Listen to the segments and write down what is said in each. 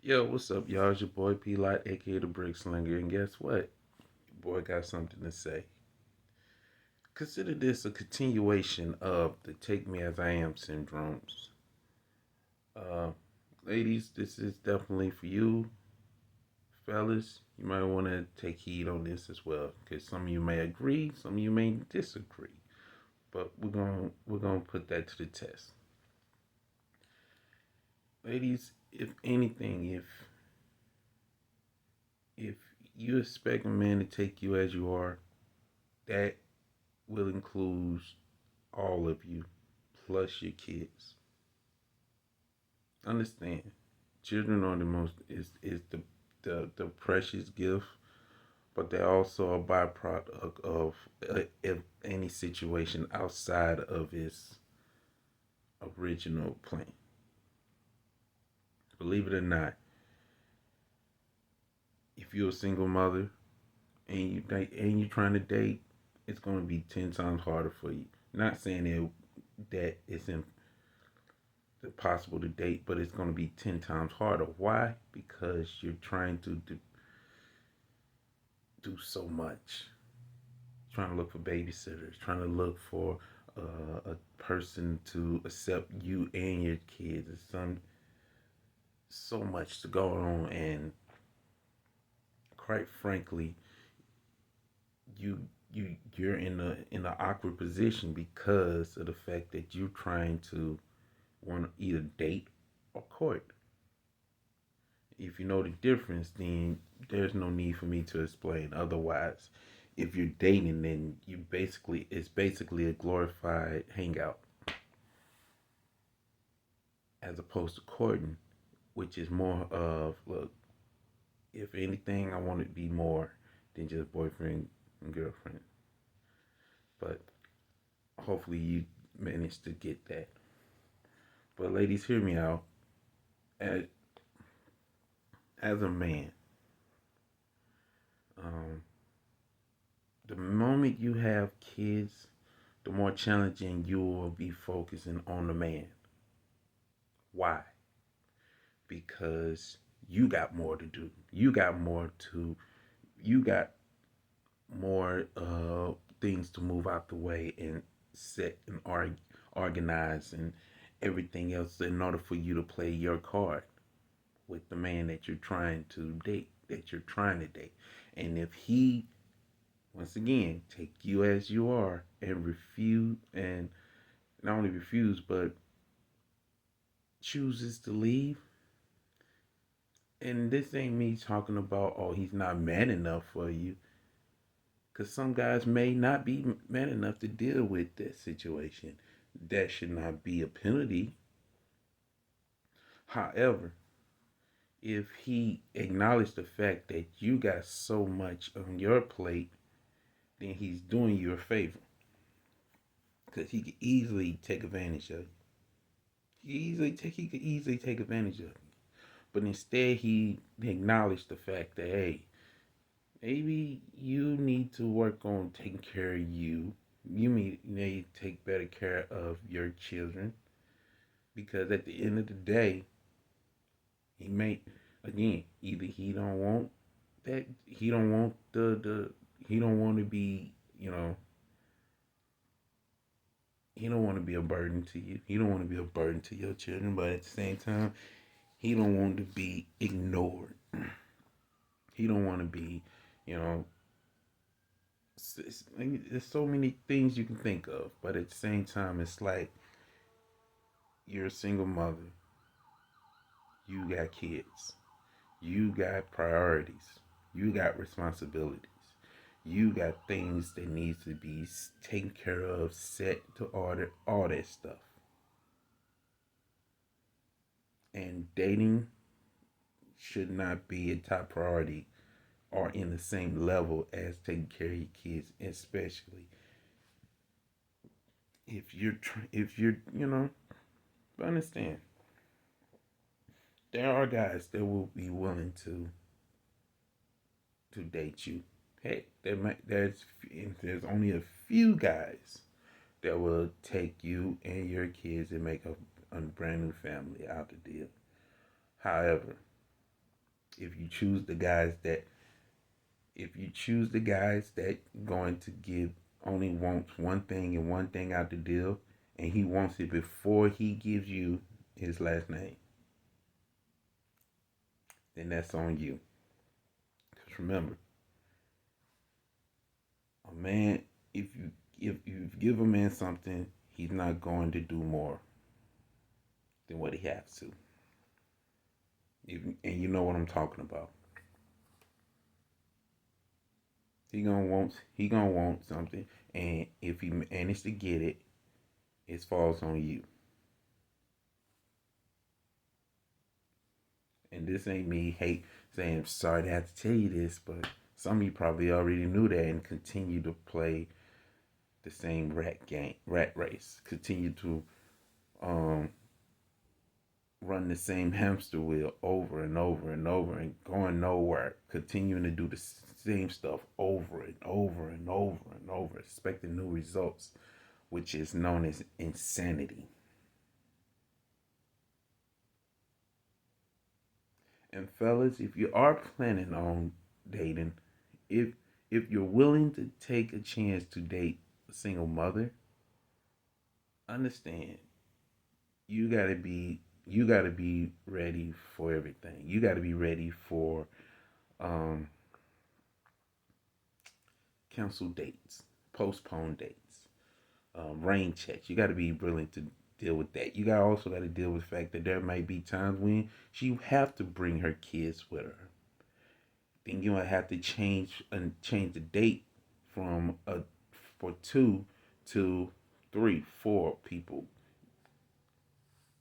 Yo, what's up, y'all? It's your boy P Light, aka the Brick Slinger, and guess what? Your boy got something to say. Consider this a continuation of the Take Me As I Am syndromes. Uh, Ladies, this is definitely for you. Fellas, you might want to take heed on this as well, because some of you may agree, some of you may disagree. But we're gonna put that to the test. Ladies, if anything, if you expect a man to take you as you are, that will include all of you plus your kids. Understand, children are the precious gift, but they're also a byproduct of if any situation outside of its original plan. Believe it or not, if you're a single mother and you're trying to date, it's going to be 10 times harder for you. Not saying that it's impossible to date, but it's going to be 10 times harder. Why? Because you're trying to do so much. Trying to look for babysitters, trying to look for a person to accept you and your kids. There's so much to go on, and quite frankly, you're in an awkward position because of the fact that you're trying to want to either date or court. If you know the difference, then there's no need for me to explain. Otherwise, if you're dating, then it's basically a glorified hangout as opposed to courting, which is more of, look, if anything, I want it to be more than just boyfriend and girlfriend. But hopefully you managed to get that. But ladies, hear me out. As, as a man, um, the moment you have kids, the more challenging you will be focusing on the man. Why? Because you got more to do. You got more things to move out the way and set and organize and everything else in order for you to play your card with the man that you're trying to date, And if he, once again, take you as you are and refuse, and not only refuse, but chooses to leave, and this ain't me talking about, oh, he's not man enough for you. Because some guys may not be man enough to deal with that situation. That should not be a penalty. However, if he acknowledged the fact that you got so much on your plate, then he's doing you a favor. Because he could easily take advantage of you. He could easily take advantage of you. But instead, he acknowledged the fact that, hey, maybe you need to work on taking care of you. You need to take better care of your children, because at the end of the day, he may, again, either he don't want he don't want to be, he don't want to be a burden to you. He don't want to be a burden to your children, but at the same time, he don't want to be ignored. He don't want to be, you know, there's so many things you can think of, but at the same time, it's like you're a single mother, you got kids, you got priorities, you got responsibilities, you got things that needs to be taken care of, set to order, all that stuff. And dating should not be a top priority or in the same level as taking care of your kids, especially if you're understand, there are guys that will be willing to date you. Hey, there's only a few guys that will take you and your kids and make a brand new family out the deal. However, If you choose the guys that if you choose the guys that going to give only wants one thing and one thing out the deal, and he wants it before he gives you his last name, then that's on you. Because remember, a man, if you give a man something, he's not going to do more than what he has to. And you know what I'm talking about. He gonna want something, and if he manages to get it, it falls on you. And this ain't me hate saying sorry to have to tell you this, but some of you probably already knew that and continue to play the same rat race. Continue to um, run the same hamster wheel over and over and over and going nowhere. Continuing to do the same stuff over and over and over and over, expecting new results, which is known as insanity. And fellas, if you are planning on dating, if if you're willing to take a chance to date a single mother, understand you gotta be ready for everything. You gotta be ready for um cancel dates, postpone dates, rain checks. You gotta be willing to deal with that. You gotta deal with the fact that there might be times when she have to bring her kids with her. Then you might have to change the date from a for two to three, four people.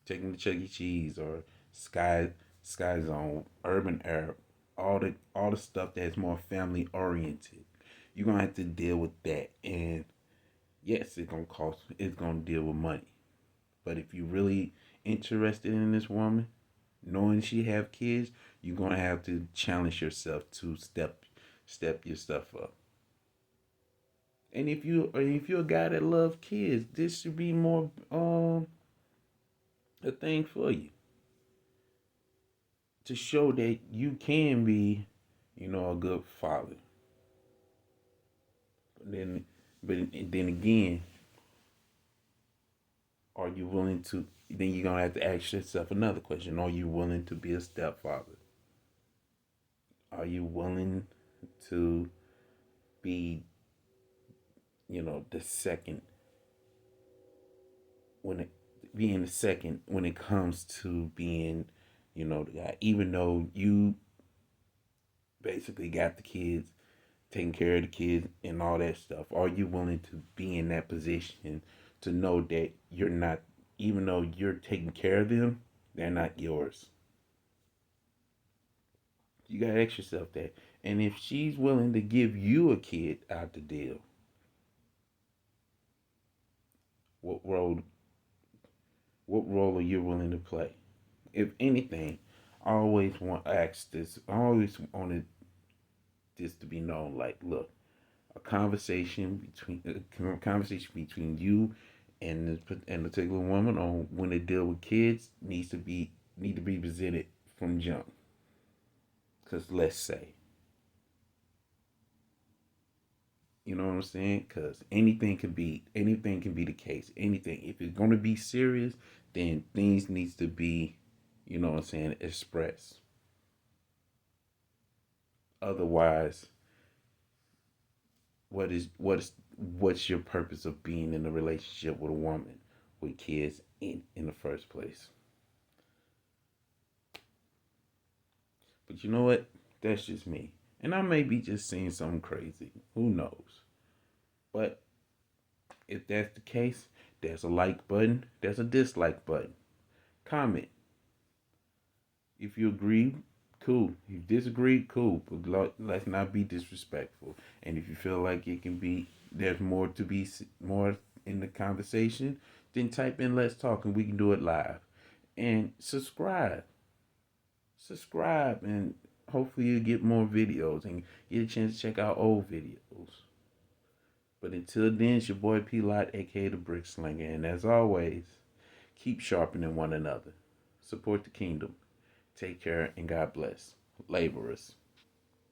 Taking the Chuck E. Cheese or Sky Zone, Urban Air, all the stuff that's more family oriented. You're gonna have to deal with that, and yes, it's gonna cost. It's gonna deal with money. But if you're really interested in this woman, knowing she have kids, you're gonna have to challenge yourself to step your stuff up. And if you're a guy that love kids, this should be more a thing for you to show that you can be, a good father. But then again, are you willing to? Then you're gonna have to ask yourself another question: are you willing to be a stepfather? Are you willing to be, the second when it being the second when it comes to being, the guy, even though you basically got the kids, taking care of the kids and all that stuff? Are you willing to be in that position to know that you're not, even though you're taking care of them, they're not yours? You gotta ask yourself that. And if she's willing to give you a kid out the deal, what role what role are you willing to play? If anything, I always want to ask this. I always wanted this to be known. Like, look, a conversation between you and the particular woman on when they deal with kids need to be presented from jump. Cause let's say, you know what I'm saying? Cause anything can be the case. Anything. If it's gonna be serious, then things needs to be, what I'm saying, expressed. Otherwise, what's your purpose of being in a relationship with a woman with kids in the first place? But you know what? That's just me. And I may be just saying something crazy. Who knows? But if that's the case, there's a like button, there's a dislike button. Comment. If you agree, cool. If you disagree, cool. But let's not be disrespectful. And if you feel like there's more in the conversation, then type in "let's talk" and we can do it live. And subscribe, and hopefully you get more videos and get a chance to check out old videos. But until then, it's your boy P Lot, aka the Brick Slinger, and as always, keep sharpening one another. Support the kingdom. Take care and God bless. laborers.